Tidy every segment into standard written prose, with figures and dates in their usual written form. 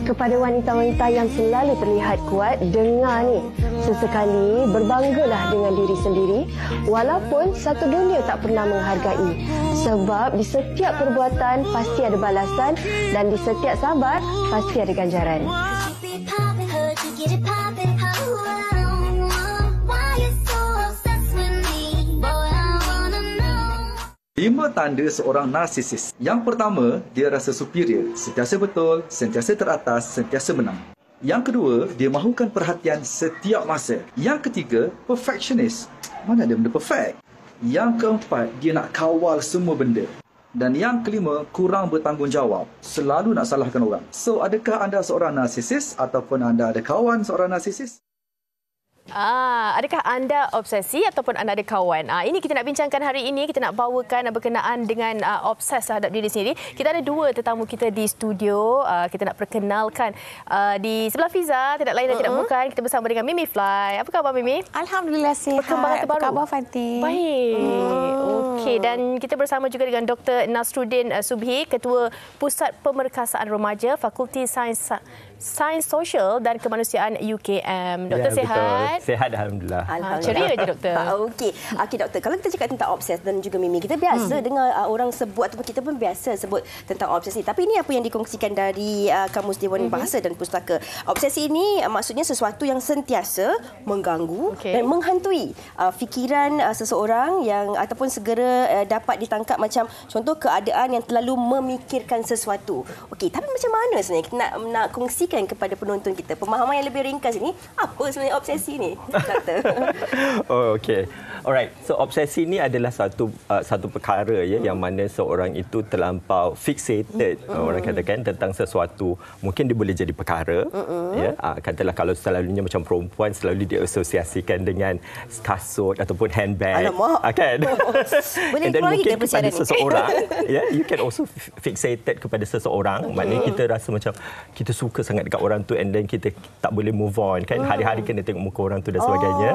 Kepada wanita-wanita yang selalu terlihat kuat, dengar ni. Sesekali berbanggalah dengan diri sendiri walaupun satu dunia tak pernah menghargai. Sebab di setiap perbuatan pasti ada balasan dan di setiap sabar pasti ada ganjaran. 5 tanda seorang narsisis. Yang pertama, dia rasa superior, sentiasa betul, sentiasa teratas, sentiasa menang. Yang kedua, dia mahukan perhatian setiap masa. Yang ketiga, perfectionist. Mana ada benda perfect? Yang keempat, dia nak kawal semua benda. Dan yang kelima, kurang bertanggungjawab. Selalu nak salahkan orang. So, adakah anda seorang narsisis ataupun anda ada kawan seorang narsisis? Adakah anda obsesi ataupun anda ada kawan? Ini kita nak bincangkan hari ini. Kita nak bawakan berkenaan dengan obses terhadap diri sendiri. Kita ada 2 tetamu kita di studio. Kita nak perkenalkan di sebelah Fiza, tidak lain dan tidak bukan. Kita bersama dengan Mimi Fly. Apa khabar Mimi? Alhamdulillah sihat. Perkembangan terbaru? Apa khabar Fatih? Baik. Okey, dan kita bersama juga dengan Dr. Nasruddin Subhi, Ketua Pusat Pemerkasaan Remaja, Fakulti Sains Sosial dan Kemanusiaan UKM. Doktor sihat? Betul. Sehat alhamdulillah. Ceria je doktor. Okey, doktor, kalau kita cakap tentang obses dan juga Mimi, kita biasa dengar orang sebut ataupun kita pun biasa sebut tentang obsesi. Tapi ini apa yang dikongsikan dari Kamus Dewan Bahasa dan Pustaka. Obsesi ini maksudnya sesuatu yang sentiasa mengganggu dan menghantui fikiran seseorang yang ataupun segera dapat ditangkap, macam contoh keadaan yang terlalu memikirkan sesuatu. Okey, tapi macam mana sebenarnya kita nak kongsikan kepada penonton kita pemahaman yang lebih ringkas ini, apa sebenarnya obsesi ni, doktor? Oh, okey. Alright. So obsesi ni adalah satu perkara ya yang mana seorang itu terlampau fixated, orang katakan, tentang sesuatu. Mungkin dia boleh jadi perkara ya. Katalah kalau selalunya macam perempuan selalu diasosiasikan dengan kasut ataupun handbag. Kan? Boleh dan mungkin kepada ni? seseorang ya, you can also fixated kepada seseorang. Maknanya kita rasa macam kita suka sangat dekat orang tu and then kita tak boleh move on kan. Hari-hari kena tengok muka orang tu dan sebagainya.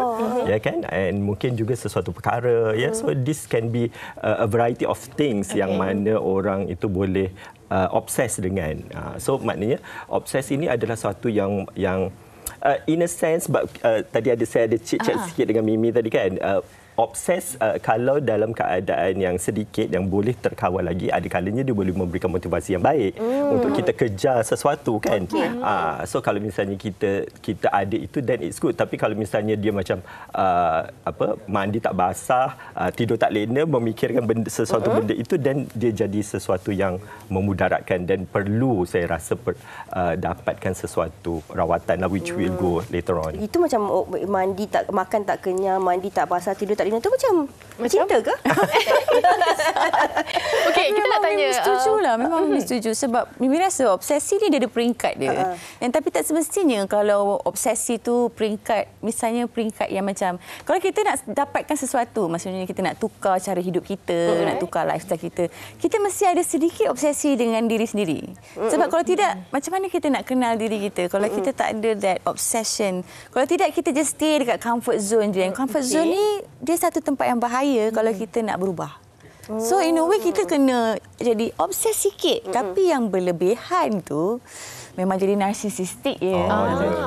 Ya kan? And mungkin juga sesuatu perkara ya. So this can be a variety of things yang mana orang itu boleh obses dengan. So maknanya obses ini adalah sesuatu yang in a sense, tadi saya ada chat sikit dengan Mimi tadi kan. Obses kalau dalam keadaan yang sedikit yang boleh terkawal lagi, ada kalanya dia boleh memberikan motivasi yang baik untuk kita kejar sesuatu kan. So kalau misalnya kita ada itu, then it's good. Tapi kalau misalnya dia macam mandi tak basah, tidur tak lena, memikirkan sesuatu benda itu, dan dia jadi sesuatu yang memudaratkan dan perlu saya rasa dapatkan sesuatu rawatan lah, which will go later on. Itu macam mandi tak, makan tak kenyang, mandi tak basah, tidur tak lena, tu macam cinta ke? Okey, kita nak tanya. Setujulah, memang setuju sebab Mimi rasa obsesi ni dia ada peringkat dia. Dan tapi tak semestinya kalau obsesi tu peringkat, misalnya peringkat yang macam kalau kita nak dapatkan sesuatu, maksudnya kita nak tukar cara hidup kita, nak tukar lifestyle kita mesti ada sedikit obsesi dengan diri sendiri. Sebab kalau tidak, macam mana kita nak kenal diri kita kalau kita tak ada that obsession? Kalau tidak, kita just stay dekat comfort zone je. Yang comfort zone ni dia satu tempat yang bahaya kalau kita nak berubah. So in a way kita kena jadi obses sikit, tapi yang berlebihan tu memang jadi narsisistik ya.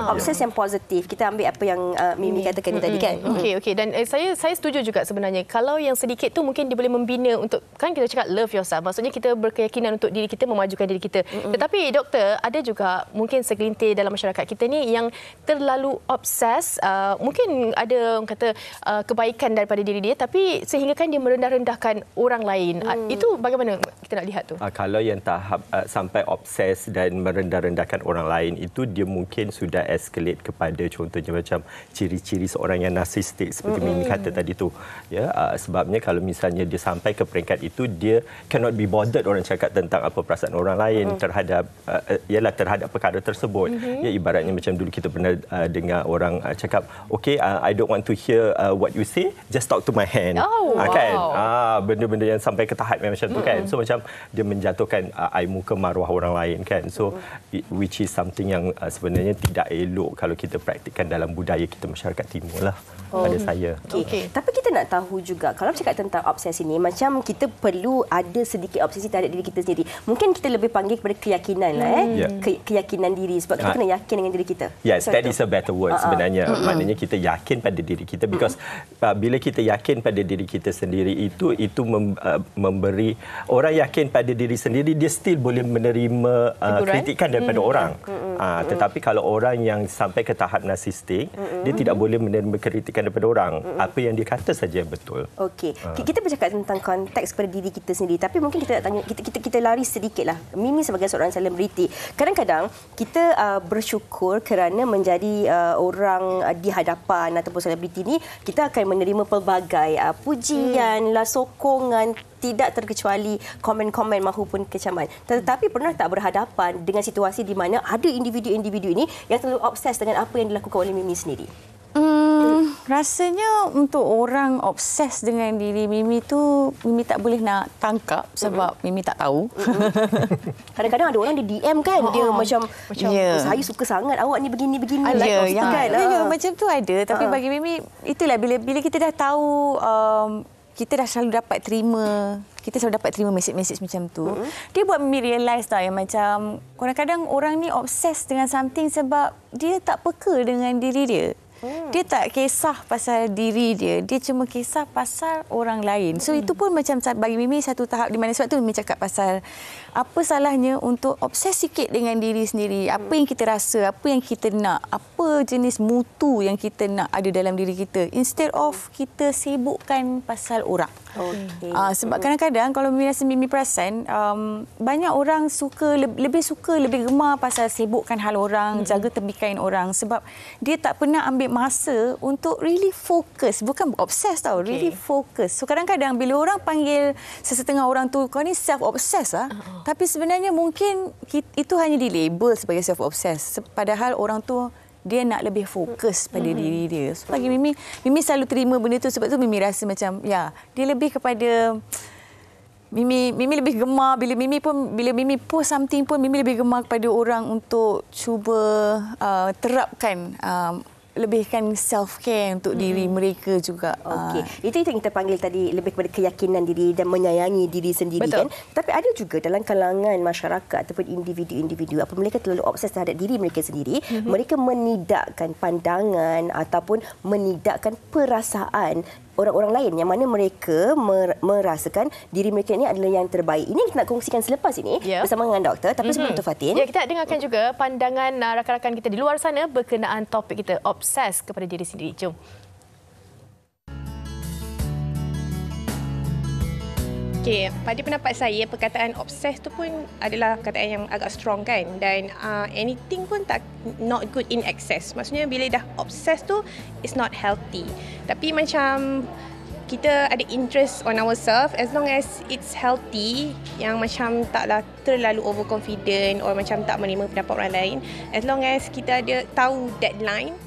Obses yang positif. Kita ambil apa yang Mimi katakan tadi kan. Okey, dan saya setuju juga sebenarnya. Kalau yang sedikit tu mungkin dia boleh membina untuk, kan kita cakap love yourself. Maksudnya kita berkeyakinan untuk diri kita, memajukan diri kita. Tetapi doktor, ada juga mungkin segelintir dalam masyarakat kita ni yang terlalu obses. Mungkin ada orang kata kebaikan daripada diri dia, tapi sehinggakan dia merendah-rendahkan orang lain. Itu bagaimana kita nak lihat tu? Kalau yang tahap sampai obses dan merendah-rendahkan orang lain, itu dia mungkin sudah escalate kepada contohnya macam ciri-ciri seorang yang narsistik seperti Mimi kata tadi tu ya. Sebabnya kalau misalnya dia sampai ke peringkat itu, dia cannot be bothered orang cakap tentang apa perasaan orang lain terhadap terhadap perkara tersebut. Ya, ibaratnya macam dulu kita pernah dengar orang cakap, okay, I don't want to hear what you say, just talk to my hand. Kan benda-benda yang sampai ke tahap macam tu kan. So macam dia menjatuhkan air muka maruah orang lain kan. So which is something yang sebenarnya tidak elok kalau kita praktikkan dalam budaya kita masyarakat timur lah pada saya. Okay. Tapi kita nak tahu juga kalau cakap tentang obsesi ni, macam kita perlu ada sedikit obsesi terhadap diri kita sendiri. Mungkin kita lebih panggil kepada keyakinan lah keyakinan diri sebab kita kena yakin dengan diri kita. Yes, that is a better word sebenarnya. Maknanya kita yakin pada diri kita because bila kita yakin pada diri kita sendiri itu memberi orang yakin pada diri sendiri, dia still boleh menerima kritikan daripada orang. Tetapi kalau orang yang sampai ke tahap narsistik, dia tidak boleh menerima kritikan daripada orang. Apa yang dia kata saja betul. Okey. Kita bercakap tentang konteks pada diri kita sendiri, tapi mungkin kita nak tanya, kita lari sedikitlah. Mimi sebagai seorang selebriti, kadang-kadang kita bersyukur kerana menjadi orang di hadapan ataupun selebriti ni, kita akan menerima pelbagai pujian, sokongan, tidak terkecuali komen-komen mahupun kecaman. Tetapi pernah tak berhadapan dengan situasi di mana ada individu-individu ini yang terlalu obses dengan apa yang dilakukan oleh Mimi sendiri? Rasanya untuk orang obses dengan diri Mimi tu, Mimi tak boleh nak tangkap sebab Mimi tak tahu. Kadang-kadang ada orang dia DM kan, dia macam saya suka sangat awak ni begini-begini. Macam tu ada. Tapi bagi Mimi, itulah bila kita dah tahu, kita dah selalu dapat terima mesej-mesej macam tu. Dia buat Mimi realise tau yang macam kadang-kadang orang ni obses dengan something sebab dia tak peka dengan diri dia. Dia tak kisah pasal diri dia, dia cuma kisah pasal orang lain. So itu pun macam bagi Mimi satu tahap di mana, sebab tu Mimi cakap pasal apa salahnya untuk obses sikit dengan diri sendiri. Apa yang kita rasa, apa yang kita nak, apa jenis mutu yang kita nak ada dalam diri kita, instead of kita sibukkan pasal orang. Sebab kadang-kadang kalau Mimi perasan, banyak orang lebih gemar pasal sibukkan hal orang, jaga tepikan orang, sebab dia tak pernah ambil masa untuk really fokus, bukan obses tau, really fokus. So kadang-kadang bila orang panggil sesetengah orang tu, kau ni self-obsessed lah, tapi sebenarnya mungkin itu hanya dilabel sebagai self-obsessed, padahal orang tu dia nak lebih fokus pada diri dia. So bagi Mimi selalu terima benda tu, sebab tu Mimi rasa macam dia lebih kepada Mimi lebih gemar bila Mimi post something pun Mimi lebih gemar kepada orang untuk cuba terapkan lebihkan self-care untuk diri mereka juga. Itu yang kita panggil tadi lebih kepada keyakinan diri dan menyayangi diri sendiri. Betul. Kan. Tapi ada juga dalam kalangan masyarakat ataupun individu-individu, apa mereka terlalu obses terhadap diri mereka sendiri, mereka menidakkan pandangan ataupun menidakkan perasaan orang-orang lain yang mana mereka merasakan diri mereka ini adalah yang terbaik. Ini kita nak kongsikan selepas ini bersama dengan doktor. Tapi sebelum itu, Fatin, kita nak dengarkan juga pandangan rakan-rakan kita di luar sana berkenaan topik kita, obses kepada diri sendiri. Jom. Okey, pada pendapat saya, perkataan obses tu pun adalah perkataan yang agak strong kan, dan anything pun not good in excess. Maksudnya bila dah obses tu, it's not healthy. Tapi macam kita ada interest on ourselves, as long as it's healthy, yang macam taklah terlalu overconfident or macam tak menerima pendapat orang lain, as long as kita ada tahu deadline,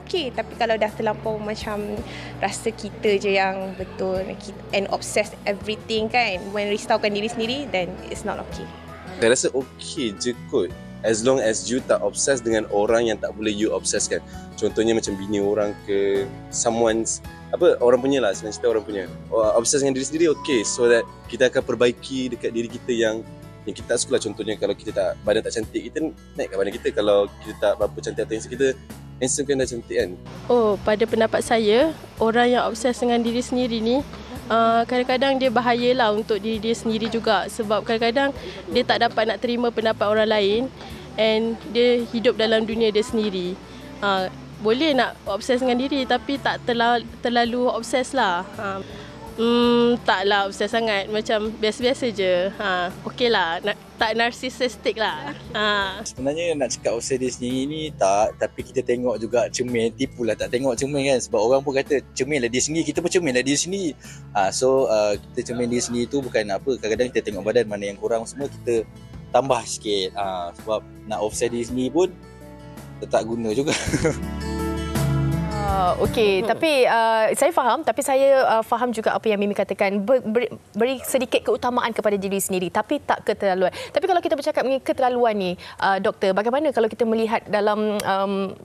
okey. Tapi kalau dah terlampau macam rasa kita je yang betul and obsessed everything kan, when risaukan diri sendiri, then it's not okay. Saya rasa okey je kot, as long as you tak obses dengan orang yang tak boleh you obseskan. Contohnya macam bini orang ke someone's orang punya lah, senang cerita orang punya. Obses dengan diri sendiri okey, so that kita akan perbaiki dekat diri kita yang kita tak suka lah. Contohnya kalau kita badan tak cantik, kita naikkan badan kita. Kalau kita tak berapa cantik atau handsome, kita handsome kan dah cantik kan. Pada pendapat saya, orang yang obses dengan diri sendiri ni kadang-kadang dia bahayalah untuk diri dia sendiri juga, sebab kadang-kadang dia tak dapat nak terima pendapat orang lain and dia hidup dalam dunia dia sendiri. Boleh nak obses dengan diri tapi tak terlalu obses lah. Taklah obses sangat, macam biasa-biasa je. Okeylah, tak narsisistik lah. Sebenarnya nak cakap obses diri sendiri ni tak, tapi kita tengok juga cermin, tipulah tak tengok cermin kan, sebab orang pun kata cerminlah diri sendiri, kita pun cerminlah diri sendiri. So kita cermin diri sendiri tu bukan apa, kadang-kadang kita tengok badan mana yang kurang, semua kita tambah sikit. Sebab nak obses diri sendiri pun tak guna juga. Okey, tapi saya faham, tapi saya faham juga apa yang Mimi katakan, beri sedikit keutamaan kepada diri sendiri tapi tak keterlaluan. Tapi kalau kita bercakap mengenai keterlaluan ni, doktor, bagaimana kalau kita melihat dalam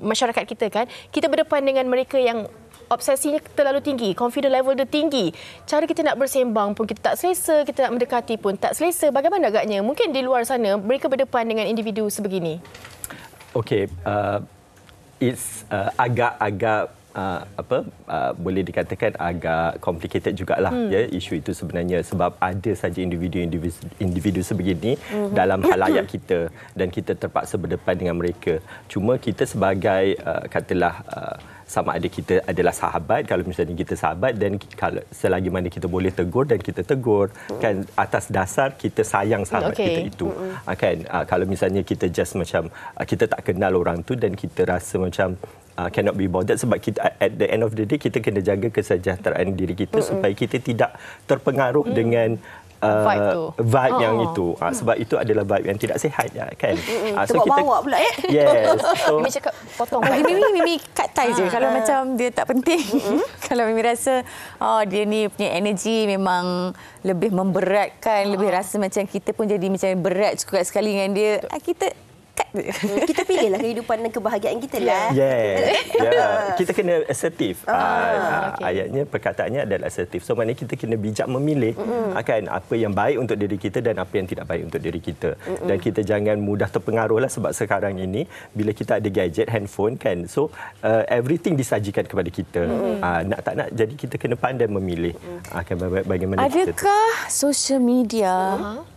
masyarakat kita kan, kita berdepan dengan mereka yang obsesinya terlalu tinggi, confidence level dia tinggi. Cara kita nak bersembang pun kita tak selesa, kita nak mendekati pun tak selesa. Bagaimana agaknya? Mungkin di luar sana mereka berdepan dengan individu sebegini. Okey, it's agak-agak boleh dikatakan agak complicated jugalah ya isu itu sebenarnya, sebab ada saja individu sebegini dalam halayak kita dan kita terpaksa berdepan dengan mereka. Cuma kita sebagai katalah sama ada kita adalah sahabat, kalau misalnya kita sahabat dan kalau selagi mana kita boleh tegur dan kita tegur kan atas dasar kita sayang sahabat kita itu kan. Kalau misalnya kita just macam kita tak kenal orang tu dan kita rasa macam cannot be bothered, sebab kita at the end of the day kita kena jaga kesejahteraan diri kita supaya kita tidak terpengaruh dengan vibe yang itu. Sebab itu adalah vibe yang tidak sihat kan. So kita bawa pula ya. Yes. So Mimi cakap potong. Mimi cut tie je kalau macam dia tak penting. Kalau Mimi rasa dia ni punya energi memang lebih memberatkan, lebih rasa macam kita pun jadi macam berat juga sekali dengan dia. Kita kita pilihlah kehidupan dan kebahagiaan kita lah. Kita kena asertif. Ayatnya, perkataannya adalah asertif. So maknanya kita kena bijak memilih akan apa yang baik untuk diri kita dan apa yang tidak baik untuk diri kita. Dan kita jangan mudah terpengaruh lah, sebab sekarang ini bila kita ada gadget, handphone kan, so everything disajikan kepada kita. Nak tak nak, jadi kita kena pandai memilih bagaimana kita. Adakah social media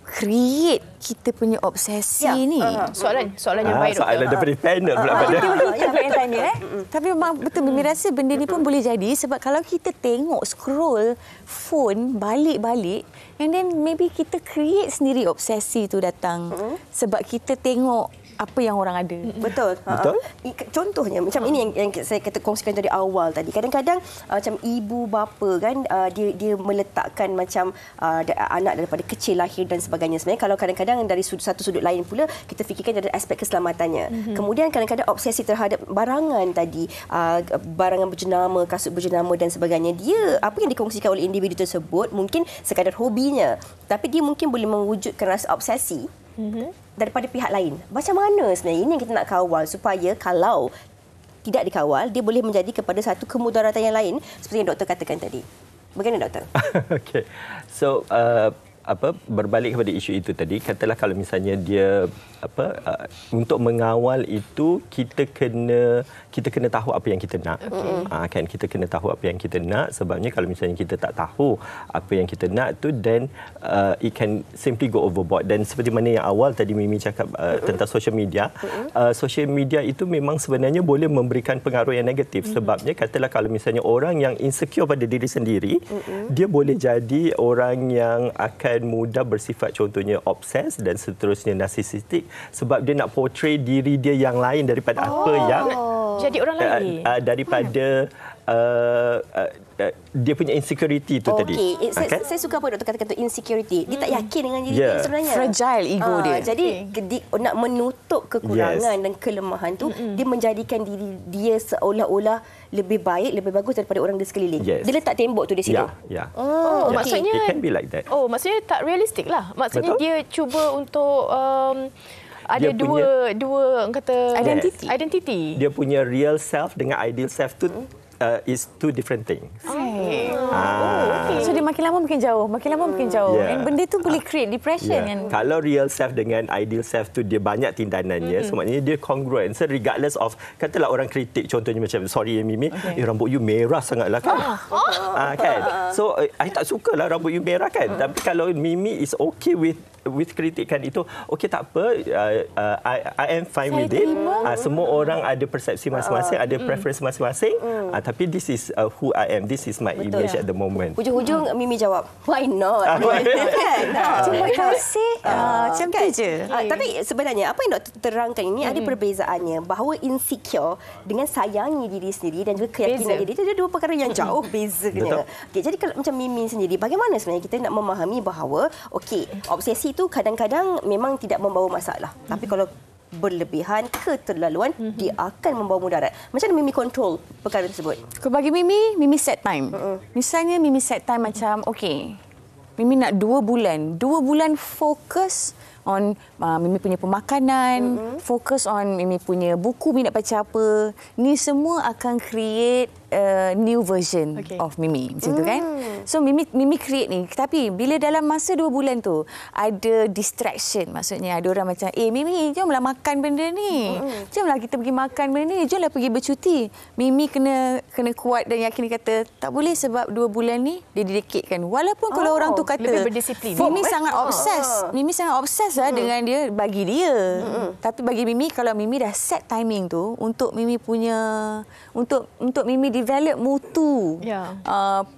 create kita punya obsesi ni? Soalan yang baik. Soalan daripada panel pula pada. Kita yang tanya Tapi memang betul, Mimi rasa benda ni pun boleh jadi sebab kalau kita tengok scroll phone balik-balik and then maybe kita create sendiri obsesi tu datang sebab kita tengok apa yang orang ada. Betul. Contohnya macam ini yang saya kata kongsikan dari awal tadi. Kadang-kadang macam ibu bapa kan dia meletakkan macam anak daripada kecil lahir dan sebagainya. Sebenarnya kalau kadang-kadang dari satu sudut lain pula kita fikirkan dari aspek keselamatannya. Kemudian kadang-kadang obsesi terhadap barangan tadi, barangan berjenama, kasut berjenama dan sebagainya. Dia apa yang dikongsikan oleh individu tersebut mungkin sekadar hobinya, tapi dia mungkin boleh mewujudkan rasa obsesi daripada pihak lain. Macam mana sebenarnya ini yang kita nak kawal supaya kalau tidak dikawal, dia boleh menjadi kepada satu kemudaratan yang lain seperti yang doktor katakan tadi. Bagaimana doktor? Okay. So berbalik kepada isu itu tadi, katalah kalau misalnya dia untuk mengawal itu kita kena tahu apa yang kita nak. Kan kita kena tahu apa yang kita nak, sebabnya kalau misalnya kita tak tahu apa yang kita nak tu, then it can simply go overboard. Dan seperti mana yang awal tadi Mimi cakap tentang social media, social media itu memang sebenarnya boleh memberikan pengaruh yang negatif. Sebabnya katalah kalau misalnya orang yang insecure pada diri sendiri, dia boleh jadi orang yang akan mudah bersifat contohnya obses dan seterusnya narsisistik, sebab dia nak portray diri dia yang lain daripada apa yang jadi orang lain daripada dia punya insecurity tu tadi. Saya suka apa doktor katakan tu, insecurity. Dia tak yakin dengan diri dia sebenarnya. Fragile ego dia. Jadi nak menutup kekurangan dan kelemahan tu, dia menjadikan diri dia seolah-olah lebih baik, lebih bagus daripada orang di sekeliling. Dia letak tembok tu di situ. Maksudnya it can be like that. Maksudnya tak realistik lah. Maksudnya dia cuba untuk ada dua kata identity. Dia punya real self dengan ideal self tu is two different things. So dia makin lama makin jauh, Dan benda tu boleh create depression kan. Kalau real self dengan ideal self tu dia banyak tindanannya, so maknanya dia congruent. So regardless of katalah orang kritik contohnya macam sorry Mimi, rambut you merah sangatlah kan. Kan. So I tak sukalah rambut you merah kan. Tapi kalau Mimi is okay with kritikan itu, okey tak apa, I am fine with it. Semua orang ada persepsi masing-masing, ada preference masing-masing. Tapi this is who I am. This is my image at the moment. Hujung-hujung Mimi jawab, why not? Terima kasih. Macam tu je. Tapi sebenarnya apa yang doktor terangkan ini ada perbezaannya, bahawa insecure dengan sayangi diri sendiri dan juga keyakinan diri itu ada dua perkara yang jauh bezanya. Okay, jadi kalau macam Mimi sendiri, bagaimana sebenarnya kita nak memahami bahawa obsesi itu kadang-kadang memang tidak membawa masalah. Tapi kalau berlebihan, keterlaluan, dia akan membawa mudarat. Macam mana Mimi control perkara tersebut? Bagi Mimi set time. Misalnya Mimi set time macam, okey, Mimi nak 2 bulan. 2 bulan fokus on Mimi punya pemakanan, fokus on Mimi punya buku, Mimi nak baca apa. Ni semua akan create new version of Mimi. Macam tu kan? So Mimi create ni. Tapi bila dalam masa 2 bulan tu ada distraction, maksudnya ada orang macam, Mimi, jomlah makan benda ni. Jomlah kita pergi makan benda ni. Jomlah pergi bercuti. Mimi kena kuat dan yakin, kata tak boleh sebab 2 bulan ni dia dedicate kan. Walaupun kalau orang tu kata lebih berdisiplin. Mimi sangat obses. Mimi sangat obses dengan dia, bagi dia. Tapi bagi Mimi, kalau Mimi dah set timing tu untuk Mimi punya, untuk Mimi develop mutu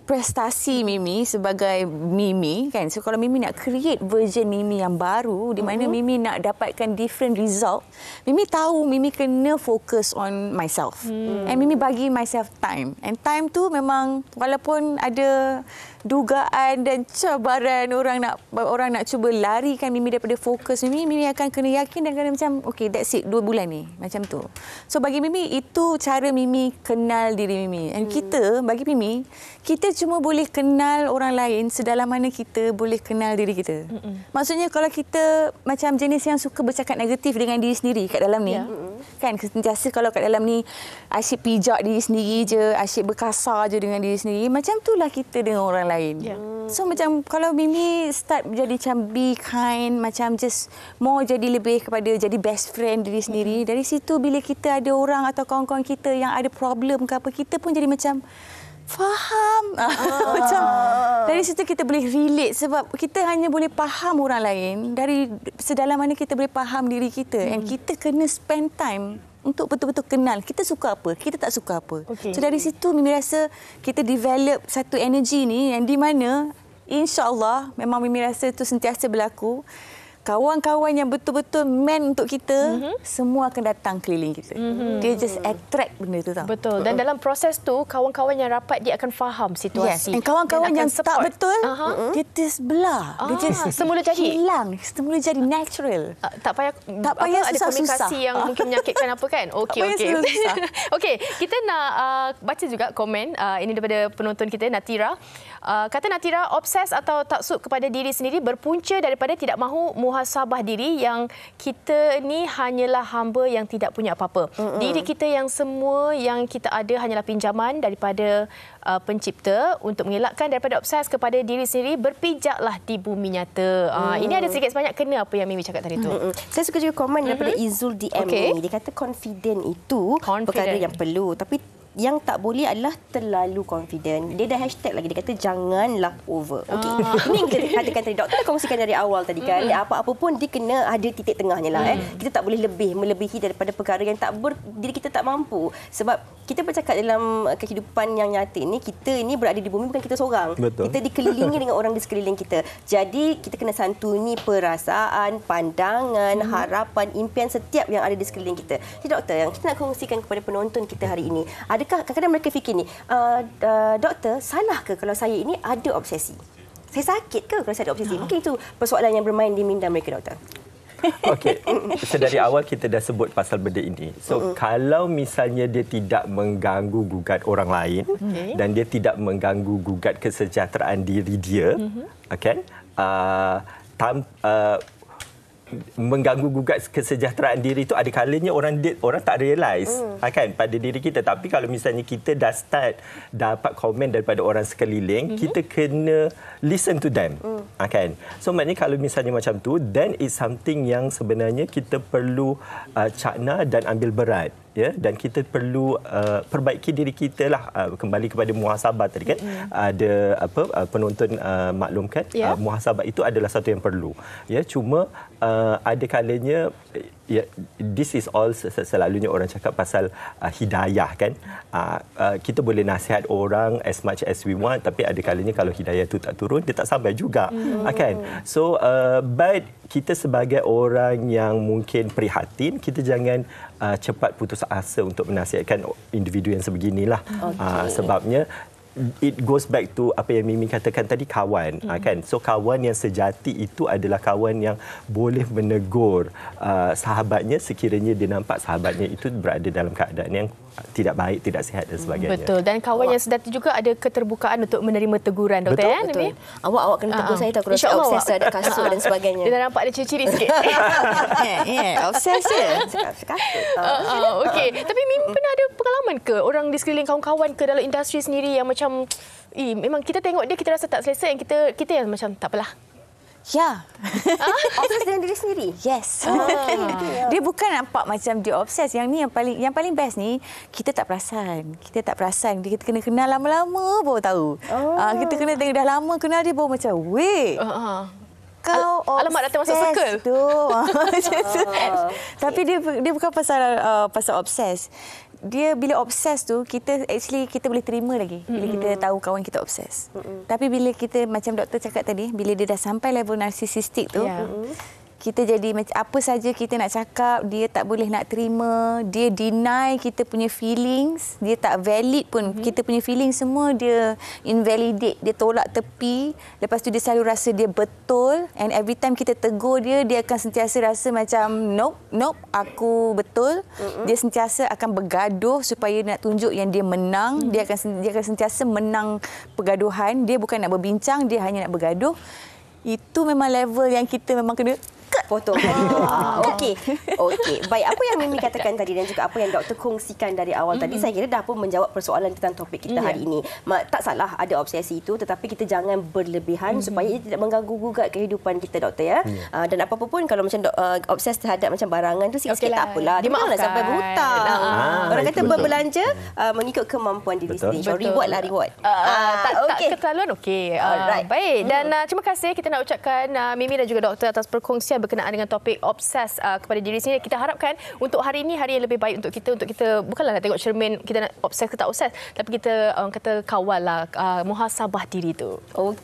prestasi Mimi sebagai Mimi kan. So kalau Mimi nak create version Mimi yang baru di mana Mimi nak dapatkan different result, Mimi tahu Mimi kena focus on myself. And Mimi bagi myself time. And time tu memang walaupun ada dugaan dan cabaran orang nak cuba larikan Mimi daripada fokus Mimi akan kena yakin dan kena macam, okay, that's it, 2 bulan ni. Macam tu. So bagi Mimi, itu cara Mimi kenal diri Mimi. And kita, bagi Mimi, kita cuma boleh kenal orang lain sedalam mana kita boleh kenal diri kita. Maksudnya kalau kita macam jenis yang suka bercakap negatif dengan diri sendiri kat dalam ni, kan, sentiasa kalau kat dalam ni asyik pijak diri sendiri je, asyik berkasar je dengan diri sendiri, macam itulah kita dengan orang lain. So macam kalau Mimi start jadi macam be kind, macam just more jadi lebih kepada jadi best friend diri sendiri. Dari situ bila kita ada orang atau kawan-kawan kita yang ada problem ke apa, kita pun jadi macam faham. Macam dari situ kita boleh relate, sebab kita hanya boleh faham orang lain dari sedalam mana kita boleh faham diri kita. And kita kena spend time untuk betul-betul kenal kita suka apa, kita tak suka apa. So dari situ Mimi rasa kita develop satu energi ni yang di mana insya-Allah memang Mimi rasa itu sentiasa berlaku. Kawan-kawan yang betul-betul man untuk kita, semua akan datang keliling kita. Dia just attract benda tu tau. Betul. Dan dalam proses tu, kawan-kawan yang rapat dia akan faham situasi. Dan kawan-kawan yang tak betul, dia just belah. Dia just semula jadi hilang. Semula jadi natural. Tak payah ada komunikasi yang mungkin menyakitkan apa kan? Okey. Okey, kita nak baca juga komen ini daripada penonton kita, Natira. Kata Natira, obses atau taksub kepada diri sendiri berpunca daripada tidak mahu muhasabah diri yang kita ni hanyalah hamba yang tidak punya apa-apa. Diri kita yang semua yang kita ada hanyalah pinjaman daripada pencipta. Untuk mengelakkan daripada obses kepada diri sendiri, berpijaklah di bumi nyata. Ini ada sedikit sebanyak kena apa yang Mimi cakap tadi tu. Saya suka juga komen daripada Izul DM ni. Dia kata confident itu perkara yang perlu, tapi yang tak boleh adalah terlalu confident. Dia dah hashtag lagi. Dia kata janganlah over. Okey. Ini yang kita katakan tadi. Doktor dah kongsikan dari awal tadi kan. Apa-apa pun dia kena ada titik tengahnya lah. Kita tak boleh melebihi daripada perkara yang diri kita tak mampu. Sebab kita bercakap dalam kehidupan yang nyata ni, kita ni berada di bumi bukan kita seorang. Betul. Kita dikelilingi dengan orang di sekeliling kita. Jadi kita kena santuni perasaan, pandangan, harapan, impian setiap yang ada di sekeliling kita. Jadi doktor, yang kita nak kongsikan kepada penonton kita hari ini, kadang-kadang mereka fikir ni, doktor, salah ke kalau saya ini ada obsesi? Saya sakit ke kalau saya ada obsesi? Mungkin itu persoalan yang bermain di minda mereka, doktor. Okey, so dari awal kita dah sebut pasal benda ini. So kalau misalnya dia tidak mengganggu gugat orang lain dan dia tidak mengganggu gugat kesejahteraan diri dia, okay, mengganggu gugat kesejahteraan diri itu ada kalanya orang tak realize kan pada diri kita. Tapi kalau misalnya kita dah start dapat komen daripada orang sekeliling, kita kena listen to them kan. So maknanya kalau misalnya macam tu, then it's something yang sebenarnya kita perlu cakna dan ambil berat. Ya, dan kita perlu perbaiki diri kita lah, kembali kepada muhasabah tadi kan. Ada penonton maklumkan, muhasabah itu adalah satu yang perlu. Ya, cuma ada kalanya this is all selalunya orang cakap pasal hidayah kan. Kita boleh nasihat orang as much as we want, tapi ada kalanya kalau hidayah itu tak turun, dia tak sampai juga kan. So but kita sebagai orang yang mungkin prihatin, kita jangan cepat putus asa untuk menasihatkan individu yang sebeginilah. Sebabnya it goes back to apa yang Mimi katakan tadi, kawan. Kan? So kawan yang sejati itu adalah kawan yang boleh menegur sahabatnya sekiranya dia nampak sahabatnya itu berada dalam keadaan yang tidak baik, tidak sihat dan sebagainya. Betul. Dan kawan yang sejati juga ada keterbukaan untuk menerima teguran, Doktor. Betul. Awak kena tegur saya, takut rasa obses terhadap kasut dan sebagainya. Dia dah nampak ada ciri-ciri sikit. Obses je. Okey. Tapi Mimi pernah ada pengalaman ke orang di sekeliling kawan-kawan ke dalam industri sendiri yang macam memang kita tengok dia, kita rasa tak selesa, yang kita yang macam tak apalah. Ya. Obses dengan diri sendiri? Yes. Dia bukan nampak macam dia obses. Yang ni yang paling best ni, kita tak perasan. Kita kena kenal lama-lama baru tahu. Kita kena tengok dah lama kenal dia baru macam, weh. Kau alamak datang masuk circle tu. Tapi dia bukan pasal obses. Dia bila obses tu kita boleh terima lagi bila kita tahu kawan kita obses. Tapi bila kita macam doktor cakap tadi, bila dia dah sampai level narsisistik tu, kita jadi apa saja kita nak cakap, dia tak boleh nak terima, dia deny kita punya feelings, dia tak valid pun kita punya feelings, semua dia invalidate, dia tolak tepi. Lepas tu dia selalu rasa dia betul, and every time kita tegur dia akan sentiasa rasa macam nope, aku betul. Dia sentiasa akan bergaduh supaya nak tunjuk yang dia menang. Dia akan sentiasa menang pergaduhan. Dia bukan nak berbincang, dia hanya nak bergaduh. Itu memang level yang kita memang kena potong. Okey. Baik, apa yang Mimi katakan tadi dan juga apa yang doktor kongsikan dari awal tadi, saya kira dah pun menjawab persoalan tentang topik kita hari ini. Tak salah ada obsesi itu, tetapi kita jangan berlebihan supaya ia tidak mengganggu-gugat kehidupan kita, doktor, ya. Dan apa-apa pun kalau macam obses terhadap macam barangan tu sikit-sikit tak apalah. Dia malah sampai berhutang. Orang kata berbelanja mengikut kemampuan diri sendiri. Reward lah, reward. Tak keterlaluan, okey. Baik, dan terima kasih kita nak ucapkan Mimi dan juga doktor atas perkongsian berkenaan dengan topik obses kepada diri sendiri. Kita harapkan untuk hari ini hari yang lebih baik untuk kita bukanlah nak tengok cermin kita nak obses ke tak obses, tapi kita kata kawal lah muhasabah diri tu. Okey.